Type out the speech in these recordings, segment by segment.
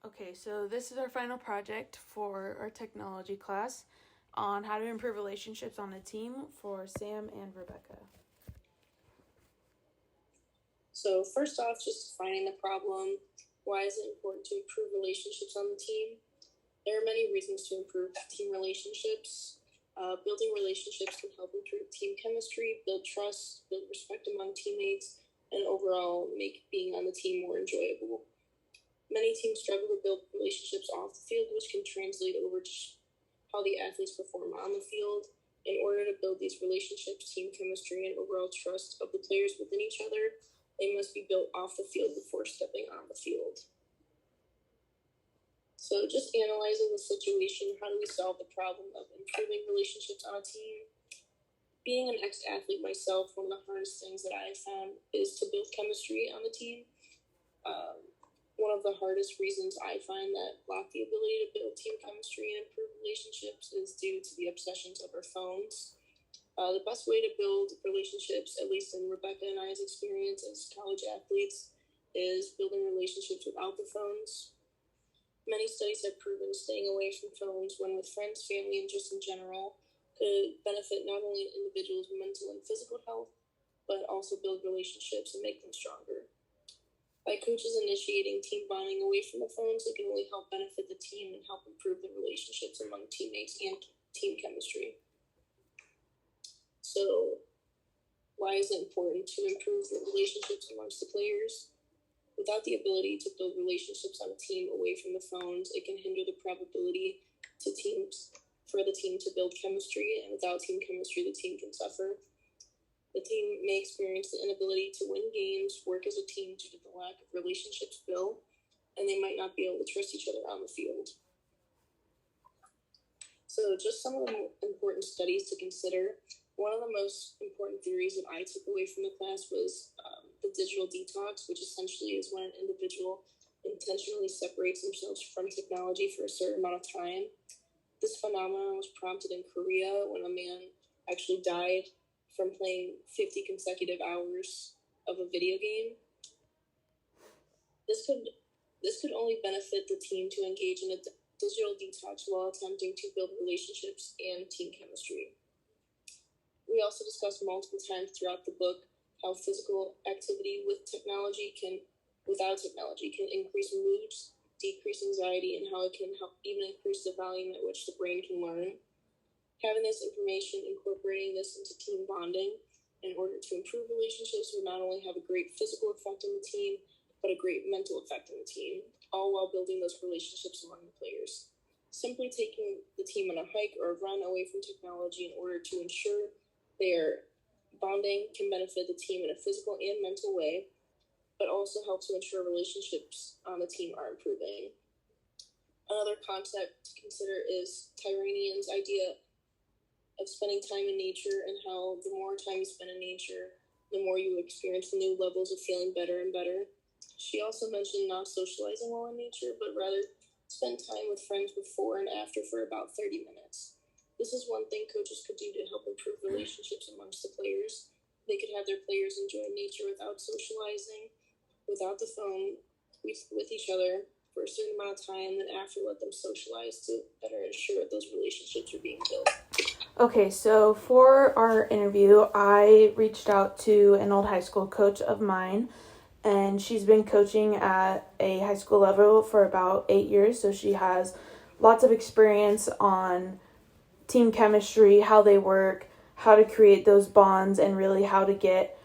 Okay, so this is our final project for our technology class on how to improve relationships on a team for Sam and Rebekah. So first off, just defining the problem. Why is it important to improve relationships on the team? There are many reasons to improve team relationships. Building relationships can help improve team chemistry, build trust, build respect among teammates, and overall make being on the team more enjoyable. Many teams struggle to build relationships off the field, which can translate over to how the athletes perform on the field. In order to build these relationships, team chemistry, and overall trust of the players within each other, they must be built off the field before stepping on the field. So just analyzing the situation, how do we solve the problem of improving relationships on a team? Being an ex-athlete myself, one of the hardest things that I found is to build chemistry on the team. One of the hardest reasons I find that block the ability to build team chemistry and improve relationships is due to the obsessions of our phones. The best way to build relationships, at least in Rebekah and I's experience as college athletes, is building relationships without the phones. Many studies have proven staying away from phones when with friends, family, and just in general could benefit not only an individual's mental and physical health, but also build relationships and make them stronger. By coaches initiating team bonding away from the phones, it can really help benefit the team and help improve the relationships among teammates and team chemistry. So, why is it important to improve the relationships amongst the players? Without the ability to build relationships on a team away from the phones, it can hinder the probability for the team to build chemistry, and without team chemistry, the team can suffer. The team may experience the inability to win games, work as a team due to the lack of relationships built, and they might not be able to trust each other on the field. So just some of the important studies to consider. One of the most important theories that I took away from the class was the digital detox, which essentially is when an individual intentionally separates themselves from technology for a certain amount of time. This phenomenon was prompted in Korea when a man actually died from playing 50 consecutive hours of a video game. This could only benefit the team to engage in a digital detox while attempting to build relationships and team chemistry. We also discussed multiple times throughout the book how physical activity without technology can increase moods, decrease anxiety, and how it can help even increase the volume at which the brain can learn. Having this information, incorporating this into team bonding in order to improve relationships would not only have a great physical effect on the team, but a great mental effect on the team, all while building those relationships among the players. Simply taking the team on a hike or a run away from technology in order to ensure their bonding can benefit the team in a physical and mental way, but also help to ensure relationships on the team are improving. Another concept to consider is Tyranian's idea of spending time in nature, and how the more time you spend in nature, the more you experience new levels of feeling better and better. She also mentioned not socializing while in nature, but rather spend time with friends before and after for about 30 minutes. This is one thing coaches could do to help improve relationships amongst the players. They could have their players enjoy nature without socializing, without the phone, with each other for a certain amount of time, then after let them socialize to better ensure that those relationships are being built. Okay, so for our interview, I reached out to an old high school coach of mine, and she's been coaching at a high school level for about 8 years, so she has lots of experience on team chemistry, how they work, how to create those bonds, and really how to get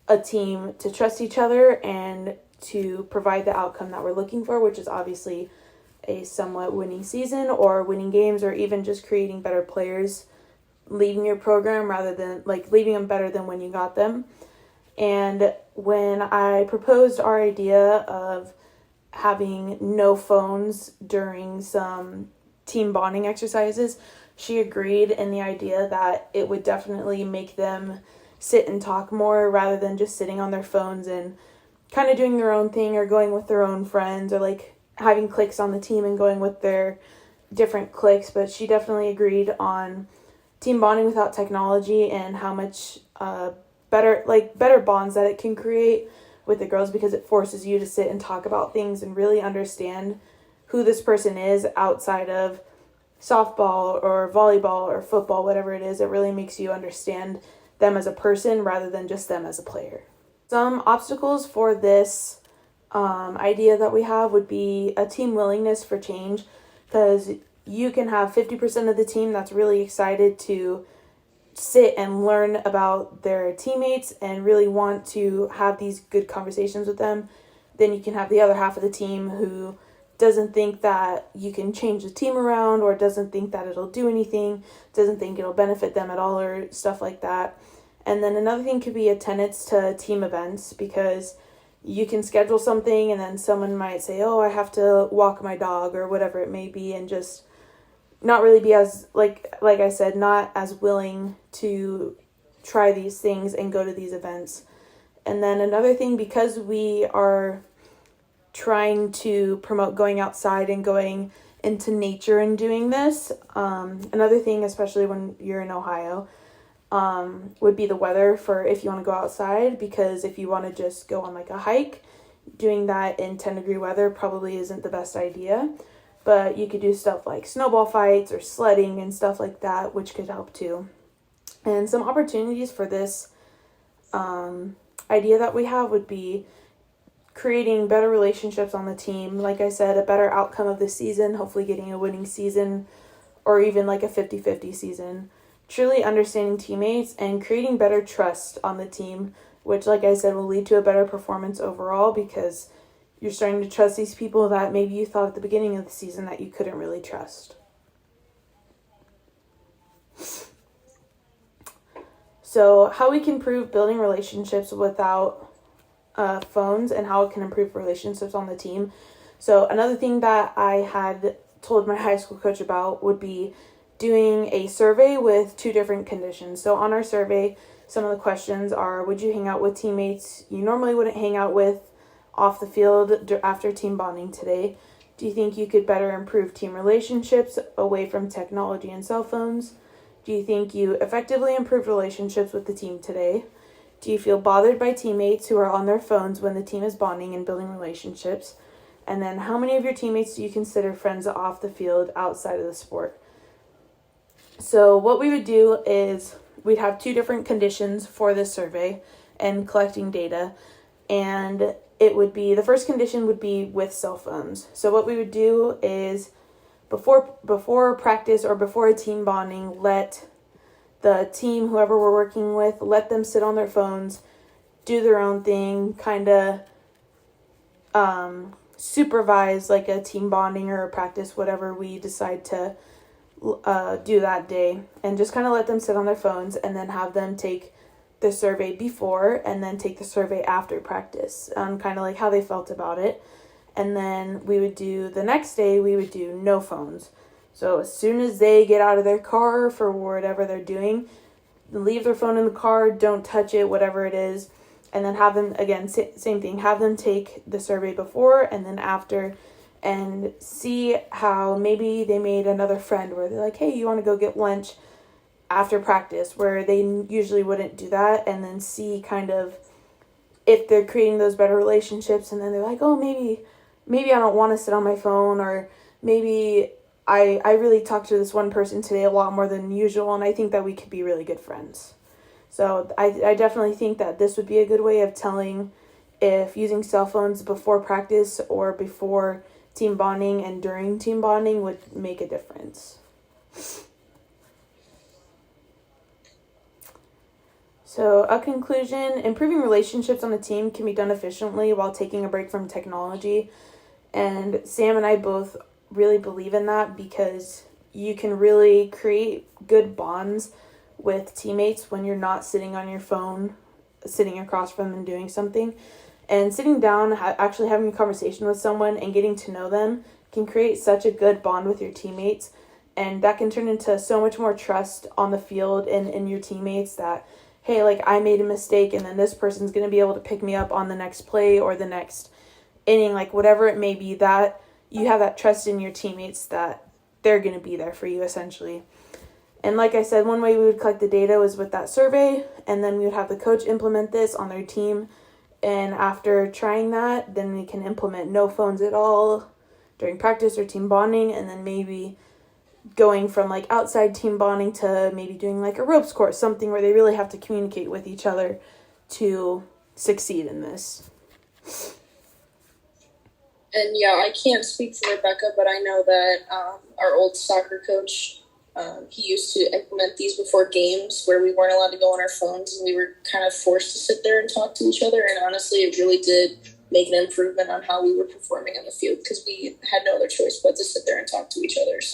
a team to trust each other and to provide the outcome that we're looking for, which is obviously a somewhat winning season or winning games, or even just creating better players leaving your program rather than leaving them better than when you got them. And when I proposed our idea of having no phones during some team bonding exercises, she agreed in the idea that it would definitely make them sit and talk more rather than just sitting on their phones and kind of doing their own thing or going with their own friends, or having cliques on the team and going with their different cliques. But she definitely agreed on team bonding without technology and how much better bonds that it can create with the girls, because it forces you to sit and talk about things and really understand who this person is outside of softball or volleyball or football, whatever it is. It really makes you understand them as a person rather than just them as a player. Some obstacles for this idea that we have would be a team willingness for change, because you can have 50% of the team that's really excited to sit and learn about their teammates and really want to have these good conversations with them. Then you can have the other half of the team who doesn't think that you can change the team around, or doesn't think that it'll do anything, doesn't think it'll benefit them at all, or stuff like that. And then another thing could be attendance to team events, because you can schedule something and then someone might say, oh, I have to walk my dog or whatever it may be, and just not really be as, like I said, not as willing to try these things and go to these events. And then another thing, because we are trying to promote going outside and going into nature and doing this, another thing, especially when you're in Ohio, would be the weather for if you want to go outside, because if you want to just go on like a hike, doing that in 10-degree weather probably isn't the best idea. But you could do stuff like snowball fights or sledding and stuff like that, which could help too. And some opportunities for this idea that we have would be creating better relationships on the team. Like I said, a better outcome of the season, hopefully getting a winning season or even like a 50-50 season. Truly understanding teammates and creating better trust on the team, which, like I said, will lead to a better performance overall, because you're starting to trust these people that maybe you thought at the beginning of the season that you couldn't really trust. So how we can improve building relationships without phones, and how it can improve relationships on the team. So another thing that I had told my high school coach about would be doing a survey with 2 different conditions. So on our survey, some of the questions are, would you hang out with teammates you normally wouldn't hang out with off the field after team bonding today? Do you think you could better improve team relationships away from technology and cell phones? Do you think you effectively improved relationships with the team today? Do you feel bothered by teammates who are on their phones when the team is bonding and building relationships? And then how many of your teammates do you consider friends off the field outside of the sport? So what we would do is we'd have 2 different conditions for this survey and collecting data. And it would be, the first condition would be with cell phones. So what we would do is before practice or before a team bonding, let the team, whoever we're working with, let them sit on their phones, do their own thing, kind of supervise like a team bonding or a practice, whatever we decide to do that day, and just kind of let them sit on their phones, and then have them take the survey before and then take the survey after practice, kind of like how they felt about it. And then we would do the next day, we would do no phones. So as soon as they get out of their car for whatever they're doing, leave their phone in the car, don't touch it, whatever it is. And then have them, again, same thing, have them take the survey before and then after, and see how maybe they made another friend where they're like, hey, you want to go get lunch after practice, where they usually wouldn't do that. And then see kind of if they're creating those better relationships, and then they're like, oh, maybe I don't want to sit on my phone, or maybe I really talked to this one person today a lot more than usual, and I think that we could be really good friends. So I definitely think that this would be a good way of telling if using cell phones before practice or before team bonding and during team bonding would make a difference. So a conclusion, improving relationships on a team can be done efficiently while taking a break from technology. And Sam and I both really believe in that, because you can really create good bonds with teammates when you're not sitting on your phone, sitting across from them doing something. And sitting down, actually having a conversation with someone and getting to know them can create such a good bond with your teammates. And that can turn into so much more trust on the field and in your teammates, that, hey, like, I made a mistake and then this person's going to be able to pick me up on the next play or the next inning, like whatever it may be, that you have that trust in your teammates that they're going to be there for you, essentially. And like I said, one way we would collect the data was with that survey, and then we would have the coach implement this on their team. And after trying that, then we can implement no phones at all, during practice or team bonding, and then maybe going from like outside team bonding to maybe doing like a ropes course, something where they really have to communicate with each other to succeed in this. And yeah, I can't speak for Rebekah, but I know that our old soccer coach, he used to implement these before games where we weren't allowed to go on our phones and we were kind of forced to sit there and talk to each other. And honestly, it really did make an improvement on how we were performing on the field because we had no other choice but to sit there and talk to each other. So